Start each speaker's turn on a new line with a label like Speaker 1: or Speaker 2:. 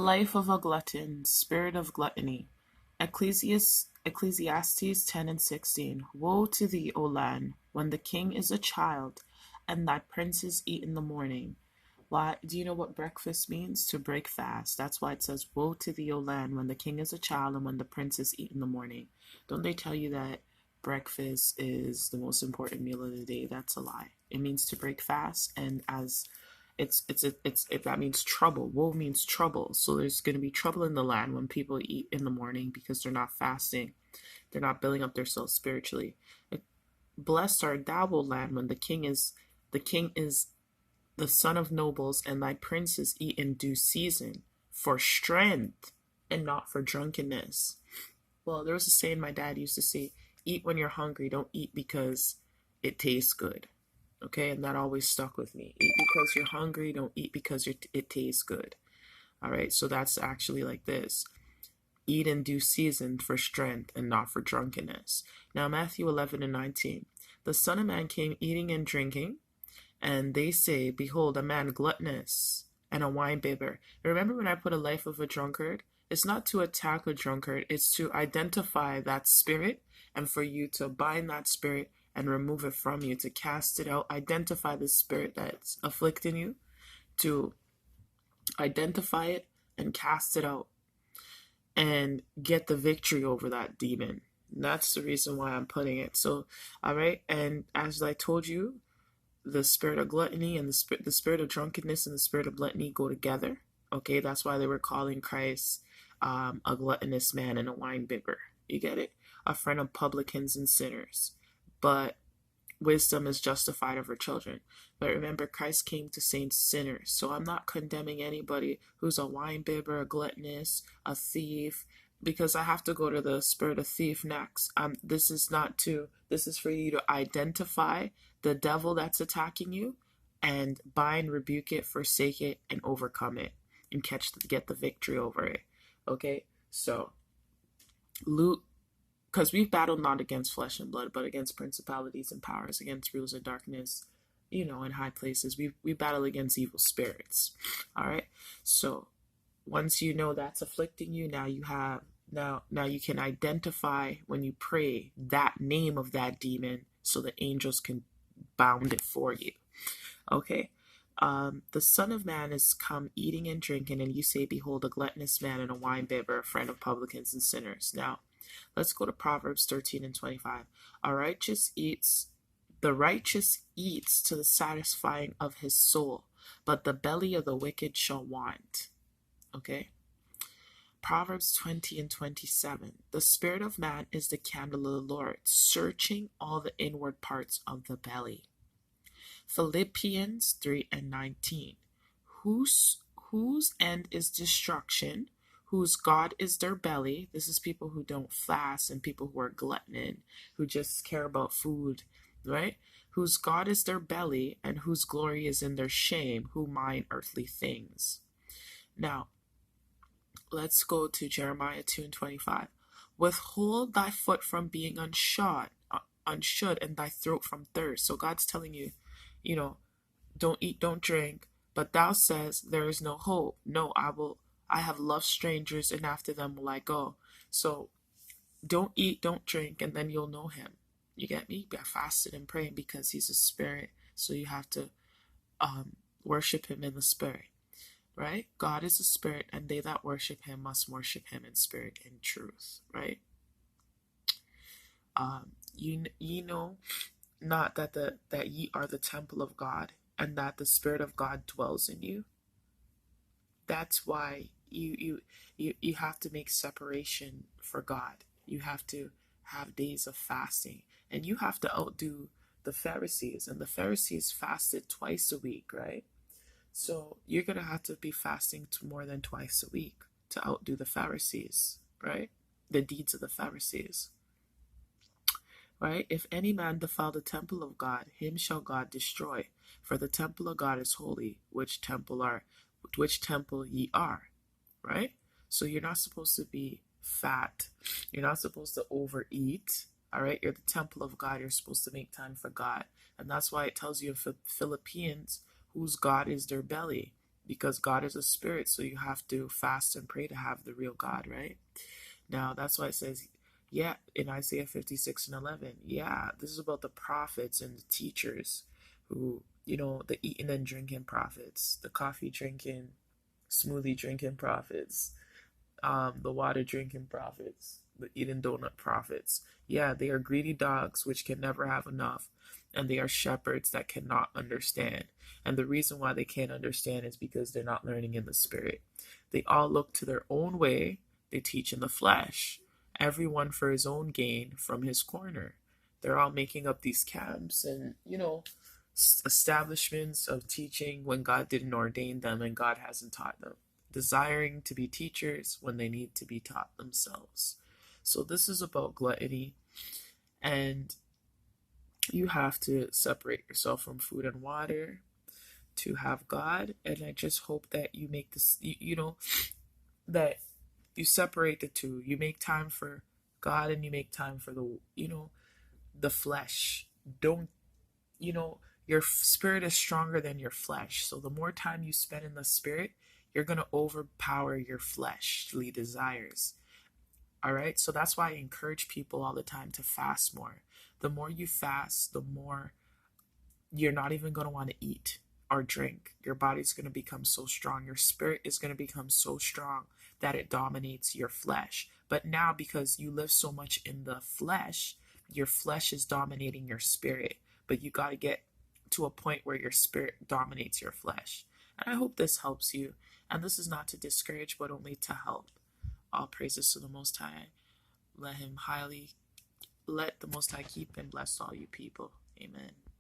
Speaker 1: life of a glutton, spirit of gluttony. Ecclesiastes 10 and 16. Woe to thee, O land, when the king is a child, and thy princes eat in the morning. Why? Do you know what breakfast means? To break fast. That's why it says, woe to thee, O land, when the king is a child and when the princes eat in the morning. Don't they tell you that breakfast is the most important meal of the day? That's a lie. It means to break fast, and as that means trouble. Woe means trouble. So there's going to be trouble in the land when people eat in the morning because they're not fasting. They're not building up themselves spiritually. Blessed art thou, O land, when the king is the son of nobles, and thy princes eat in due season, for strength and not for drunkenness. Well, there was a saying my dad used to say, eat when you're hungry, don't eat because it tastes good. Okay, and that always stuck with me. Eat because you're hungry, don't eat because it tastes good. All right, so that's actually like this. Eat in due season for strength and not for drunkenness. Now, Matthew 11 and 19. The Son of Man came eating and drinking, and they say, behold, a man gluttonous and a winebibber. Remember when I put a life of a drunkard? It's not to attack a drunkard, it's to identify that spirit and for you to bind that spirit and remove it from you, to cast it out. Identify the spirit that's afflicting you, to identify it and cast it out and get the victory over that demon. And that's the reason why I'm putting it. So, all right, and as I told you, the spirit of gluttony and the spirit of drunkenness and the spirit of gluttony go together. Okay, that's why they were calling Christ a gluttonous man and a winebibber. You get it? A friend of publicans and sinners. But wisdom is justified of her children. But remember, Christ came to save sinners. So I'm not condemning anybody who's a winebibber, a gluttonous, a thief, because I have to go to the spirit of thief next. This is for you to identify the devil that's attacking you and bind, rebuke it, forsake it, and overcome it, and get the victory over it. Okay? So, because we've battled not against flesh and blood, but against principalities and powers, against rulers of darkness, in high places. We battle against evil spirits. All right? So, once you know that's afflicting you, now you can identify when you pray that name of that demon so the angels can bound it for you. Okay. The Son of Man is come eating and drinking, and you say, behold, a gluttonous man and a winebibber, a friend of publicans and sinners. Now, let's go to Proverbs 13 and 25. The righteous eats to the satisfying of his soul, but the belly of the wicked shall want. Okay. Proverbs 20 and 27. The spirit of man is the candle of the Lord, searching all the inward parts of the belly. Philippians 3 and 19. Whose end is destruction, whose God is their belly. This is people who don't fast and people who are glutton, who just care about food, right? Whose God is their belly, and whose glory is in their shame, who mind earthly things. Now, let's go to Jeremiah 2 and 25. Withhold thy foot from being unshod, and thy throat from thirst. So God's telling you, don't eat, don't drink. But thou says, there is no hope. No, I have loved strangers, and after them will I go. So don't eat, don't drink, and then you'll know him. You get me? Be fasted and praying because he's a spirit. So you have to worship him in the spirit. Right? God is a spirit, and they that worship him must worship him in spirit and truth. Right? You know not that ye are the temple of God, and that the Spirit of God dwells in you. That's why you have to make separation for God. You have to have days of fasting, and you have to outdo the Pharisees. And the Pharisees fasted twice a week, right? So you're gonna have to be fasting more than twice a week to outdo the Pharisees, right? The deeds of the Pharisees. Right? If any man defile the temple of God, him shall God destroy. For the temple of God is holy, which temple ye are. Right? So you're not supposed to be fat. You're not supposed to overeat. All right? You're the temple of God. You're supposed to make time for God. And that's why it tells you in Philippians, whose God is their belly. because God is a spirit, so you have to fast and pray to have the real God, right? Now, that's why it says, yeah, in Isaiah 56 and 11, yeah, this is about the prophets and the teachers who, the eating and drinking prophets, the coffee drinking, smoothie drinking prophets, the water drinking prophets, the eating donut prophets. Yeah, they are greedy dogs which can never have enough, and they are shepherds that cannot understand. And the reason why they can't understand is because they're not learning in the spirit. They all look to their own way, they teach in the flesh, everyone for his own gain from his corner. They're all making up these camps and, establishments of teaching when God didn't ordain them and God hasn't taught them, desiring to be teachers when they need to be taught themselves. So this is about gluttony, and you have to separate yourself from food and water to have God. And I just hope that you make this, that you separate the two. You make time for God and you make time for the flesh. Don't, your spirit is stronger than your flesh. So the more time you spend in the spirit, you're going to overpower your fleshly desires. All right. So that's why I encourage people all the time to fast more. The more you fast, the more you're not even going to want to eat or drink. Your body's going to become so strong. Your spirit is going to become so strong that it dominates your flesh. But now, because you live so much in the flesh, your flesh is dominating your spirit. But you got to get to a point where your spirit dominates your flesh. And I hope this helps you. And this is not to discourage, but only to help. All praises to the Most High. Let the Most High keep and bless all you people. Amen.